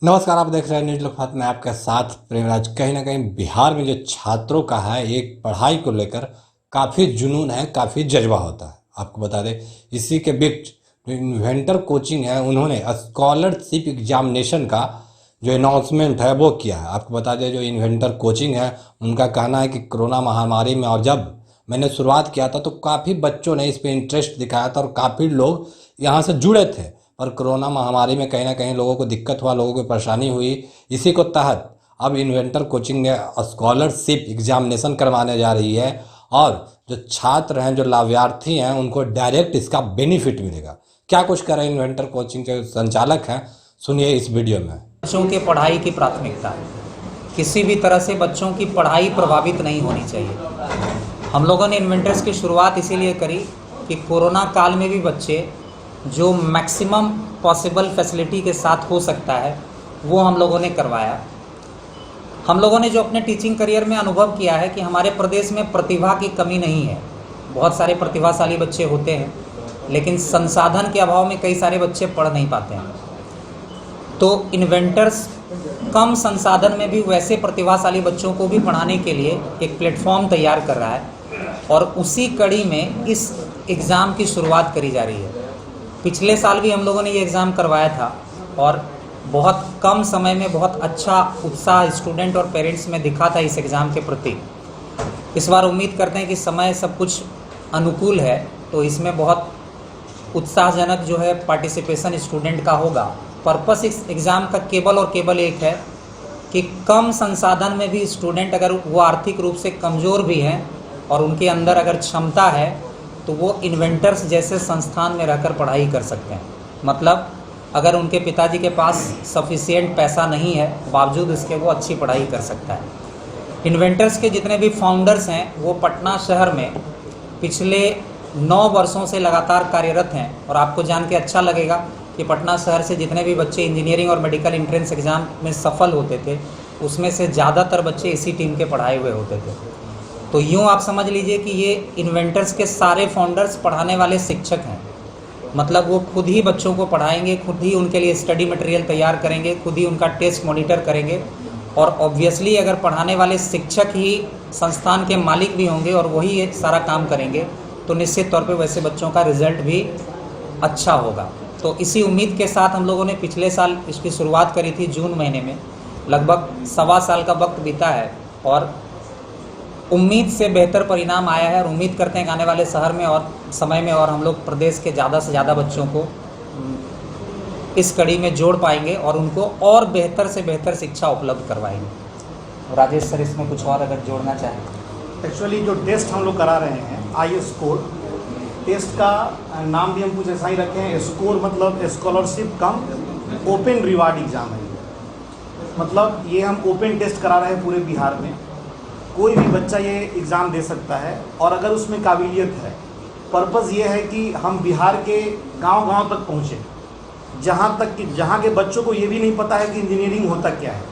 नमस्कार, आप देख रहे हैं न्यूज लखनऊ में आपके साथ प्रेमराज। कहीं ना कहीं बिहार में जो छात्रों का है एक पढ़ाई को लेकर काफ़ी जुनून है, काफ़ी जज्बा होता है। आपको बता दें, इसी के बीच जो इन्वेंटर कोचिंग है उन्होंने स्कॉलरशिप एग्जामिनेशन का जो अनाउंसमेंट है वो किया है। आपको बता दें, जो इन्वेंटर कोचिंग है उनका कहना है कि कोरोना महामारी में और जब मैंने शुरुआत किया था तो काफ़ी बच्चों ने इस पर इंटरेस्ट दिखाया था और काफ़ी लोग यहाँ से जुड़े थे। पर कोरोना महामारी में कहीं ना कहीं लोगों को दिक्कत हुआ, लोगों को परेशानी हुई। इसी को तहत अब इन्वेंटर कोचिंग ने स्कॉलरशिप एग्जामिनेशन करवाने जा रही है और जो छात्र हैं, जो लाभार्थी हैं, उनको डायरेक्ट इसका बेनिफिट मिलेगा। क्या कुछ कर रहे हैं इन्वेंटर कोचिंग के संचालक हैं, सुनिए इस वीडियो में। बच्चों के पढ़ाई की प्राथमिकता है। किसी भी तरह से बच्चों की पढ़ाई प्रभावित नहीं होनी चाहिए। हम लोगों ने इन्वेंटर्स की शुरुआत इसीलिए करी कि कोरोना काल में भी बच्चे जो मैक्सिमम पॉसिबल फैसिलिटी के साथ हो सकता है वो हम लोगों ने करवाया। हम लोगों ने जो अपने टीचिंग करियर में अनुभव किया है कि हमारे प्रदेश में प्रतिभा की कमी नहीं है। बहुत सारे प्रतिभाशाली बच्चे होते हैं, लेकिन संसाधन के अभाव में कई सारे बच्चे पढ़ नहीं पाते हैं। तो इन्वेंटर्स कम संसाधन में भी वैसे प्रतिभाशाली बच्चों को भी पढ़ाने के लिए एक प्लेटफॉर्म तैयार कर रहा है और उसी कड़ी में इस एग्ज़ाम की शुरुआत करी जा रही है। पिछले साल भी हम लोगों ने ये एग्ज़ाम करवाया था और बहुत कम समय में बहुत अच्छा उत्साह स्टूडेंट और पेरेंट्स में दिखा था इस एग्ज़ाम के प्रति। इस बार उम्मीद करते हैं कि समय सब कुछ अनुकूल है, तो इसमें बहुत उत्साहजनक जो है पार्टिसिपेशन स्टूडेंट का होगा। पर्पस इस एग्ज़ाम का केवल और केवल एक है कि कम संसाधन में भी स्टूडेंट, अगर वो आर्थिक रूप से कमज़ोर भी हैं और उनके अंदर अगर क्षमता है, तो वो इन्वेंटर्स जैसे संस्थान में रहकर पढ़ाई कर सकते हैं। मतलब अगर उनके पिताजी के पास सफिशिएंट पैसा नहीं है, बावजूद इसके वो अच्छी पढ़ाई कर सकता है। इन्वेंटर्स के जितने भी फाउंडर्स हैं वो पटना शहर में पिछले 9 वर्षों से लगातार कार्यरत हैं। और आपको जान के अच्छा लगेगा कि पटना शहर से जितने भी बच्चे इंजीनियरिंग और मेडिकल एंट्रेंस एग्ज़ाम में सफल होते थे, उसमें से ज़्यादातर बच्चे इसी टीम के पढ़ाए हुए होते थे। तो यूँ आप समझ लीजिए कि ये इन्वेंटर्स के सारे फाउंडर्स पढ़ाने वाले शिक्षक हैं। मतलब वो खुद ही बच्चों को पढ़ाएंगे, खुद ही उनके लिए स्टडी मटेरियल तैयार करेंगे, खुद ही उनका टेस्ट मॉनिटर करेंगे। और ऑब्वियसली अगर पढ़ाने वाले शिक्षक ही संस्थान के मालिक भी होंगे और वही ये सारा काम करेंगे, तो निश्चित तौर पे वैसे बच्चों का रिजल्ट भी अच्छा होगा। तो इसी उम्मीद के साथ हम लोगों ने पिछले साल इसकी शुरुआत करी थी जून महीने में। लगभग 1.25 साल का वक्त बीता है और उम्मीद से बेहतर परिणाम आया है। और उम्मीद करते हैं कि आने वाले शहर में और समय में और हम लोग प्रदेश के ज़्यादा से ज़्यादा बच्चों को इस कड़ी में जोड़ पाएंगे और उनको और बेहतर से बेहतर शिक्षा उपलब्ध करवाएंगे। राजेश सर, इसमें कुछ और अगर जोड़ना चाहें। एक्चुअली जो टेस्ट हम लोग करा रहे हैं आई स्कोर टेस्ट का नाम भी हम कुछ ऐसा ही रखे हैं। स्कोर मतलब स्कॉलरशिप कम ओपन रिवार्ड एग्ज़ाम है। मतलब ये हम ओपन टेस्ट करा रहे हैं पूरे बिहार में। कोई भी बच्चा ये एग्ज़ाम दे सकता है और अगर उसमें काबिलियत है। पर्पज़ ये है कि हम बिहार के गांव-गांव तक पहुँचे, जहाँ तक कि जहाँ के बच्चों को ये भी नहीं पता है कि इंजीनियरिंग होता क्या है,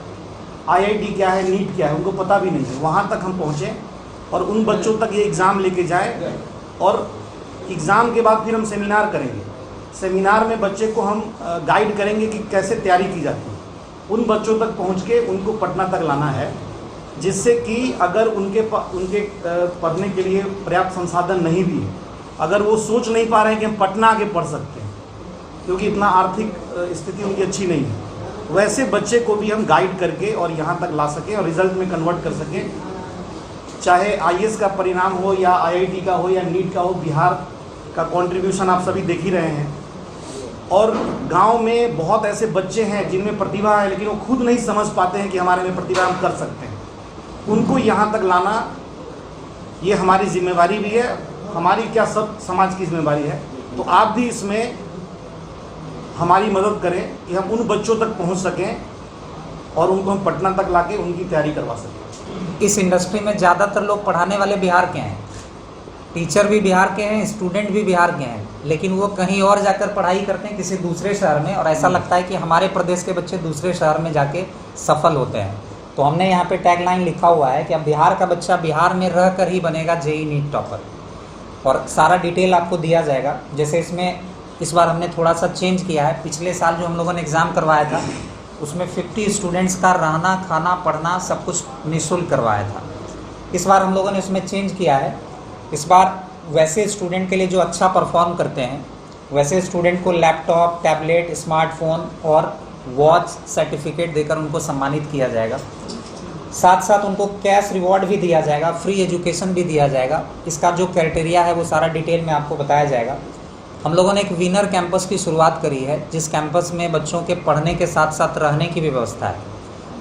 आईआईटी क्या है, नीट क्या है, उनको पता भी नहीं है। वहाँ तक हम पहुँचे और उन बच्चों तक ये एग्ज़ाम लेके जाए। और एग्ज़ाम के बाद फिर हम सेमिनार करेंगे। सेमिनार में बच्चे को हम गाइड करेंगे कि कैसे तैयारी की जाती है। उन बच्चों तक पहुँच के उनको पटना तक लाना है, जिससे कि अगर उनके पढ़ने के लिए पर्याप्त संसाधन नहीं भी है, अगर वो सोच नहीं पा रहे हैं कि हम पटना आके पढ़ सकते हैं क्योंकि इतना आर्थिक स्थिति उनकी अच्छी नहीं है, वैसे बच्चे को भी हम गाइड करके और यहाँ तक ला सकें और रिज़ल्ट में कन्वर्ट कर सकें। चाहे आईएएस का परिणाम हो या आईआईटी का हो या नीट का हो, बिहार का कंट्रीब्यूशन आप सभी देख ही रहे हैं। और गांव में बहुत ऐसे बच्चे हैं जिनमें प्रतिभा है, लेकिन वो खुद नहीं समझ पाते हैं कि हमारे में प्रतिभा हम कर सकते हैं। उनको यहाँ तक लाना ये हमारी जिम्मेवारी भी है, हमारी क्या सब समाज की जिम्मेवारी है। तो आप भी इसमें हमारी मदद करें कि हम उन बच्चों तक पहुँच सकें और उनको हम पटना तक लाके उनकी तैयारी करवा सकें। इस इंडस्ट्री में ज़्यादातर लोग पढ़ाने वाले बिहार के हैं, टीचर भी बिहार के हैं, स्टूडेंट भी बिहार के हैं, लेकिन वो कहीं और जाकर पढ़ाई करते हैं किसी दूसरे शहर में। और ऐसा लगता है कि हमारे प्रदेश के बच्चे दूसरे शहर में जाके सफल होते हैं। तो हमने यहाँ पे टैगलाइन लिखा हुआ है कि अब बिहार का बच्चा बिहार में रह कर ही बनेगा जेईई नीट टॉपर। और सारा डिटेल आपको दिया जाएगा। जैसे इसमें इस बार हमने थोड़ा सा चेंज किया है। पिछले साल जो हम लोगों ने एग्ज़ाम करवाया था उसमें 50 स्टूडेंट्स का रहना, खाना, पढ़ना सब कुछ निःशुल्क करवाया था। इस बार हम लोगों ने उसमें चेंज किया है। इस बार वैसे स्टूडेंट के लिए जो अच्छा परफॉर्म करते हैं, वैसे स्टूडेंट को लैपटॉप, टैबलेट, स्मार्टफोन और वॉच सर्टिफिकेट देकर उनको सम्मानित किया जाएगा। साथ साथ उनको कैश रिवॉर्ड भी दिया जाएगा, फ्री एजुकेशन भी दिया जाएगा। इसका जो क्राइटेरिया है वो सारा डिटेल में आपको बताया जाएगा। हम लोगों ने एक विनर कैंपस की शुरुआत करी है, जिस कैंपस में बच्चों के पढ़ने के साथ साथ रहने की भी व्यवस्था है।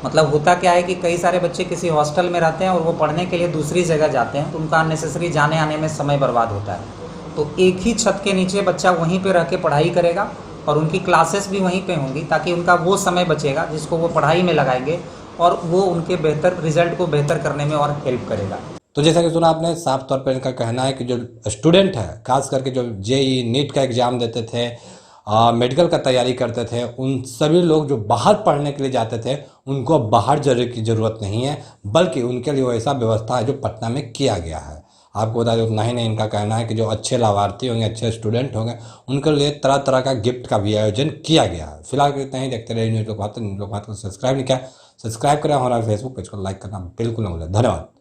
मतलब होता क्या है कि कई सारे बच्चे किसी हॉस्टल में रहते हैं और वो पढ़ने के लिए दूसरी जगह जाते हैं, तो उनका अननेसेसरी जाने आने में समय बर्बाद होता है। तो एक ही छत के नीचे बच्चा वहीं पे रह के पढ़ाई करेगा और उनकी क्लासेस भी वहीं पे होंगी, ताकि उनका वो समय बचेगा जिसको वो पढ़ाई में लगाएंगे और वो उनके बेहतर रिजल्ट को बेहतर करने में और हेल्प करेगा। तो जैसा कि सुना आपने, साफ तौर पर इनका कहना है कि जो स्टूडेंट है, खास करके जो जेई नीट का एग्ज़ाम देते थे, मेडिकल का तैयारी करते थे, उन सभी लोग जो बाहर पढ़ने के लिए जाते थे, उनको बाहर जाने की ज़रूरत नहीं है, बल्कि उनके लिए वो ऐसा व्यवस्था है जो पटना में किया गया है। आपको बता दें, उतना ही नहीं, इनका कहना है कि जो अच्छे लाभार्थी होंगे, अच्छे स्टूडेंट होंगे, उनके लिए तरह तरह का गिफ्ट का भी आयोजन किया गया है। फिलहाल इतना ही। देखते रहिए न्यूज़ लोकमत को। सब्सक्राइब नहीं किया, सब्सक्राइब करें, हमारा फेसबुक पेज को लाइक करना बिल्कुल ना भूलें। धन्यवाद।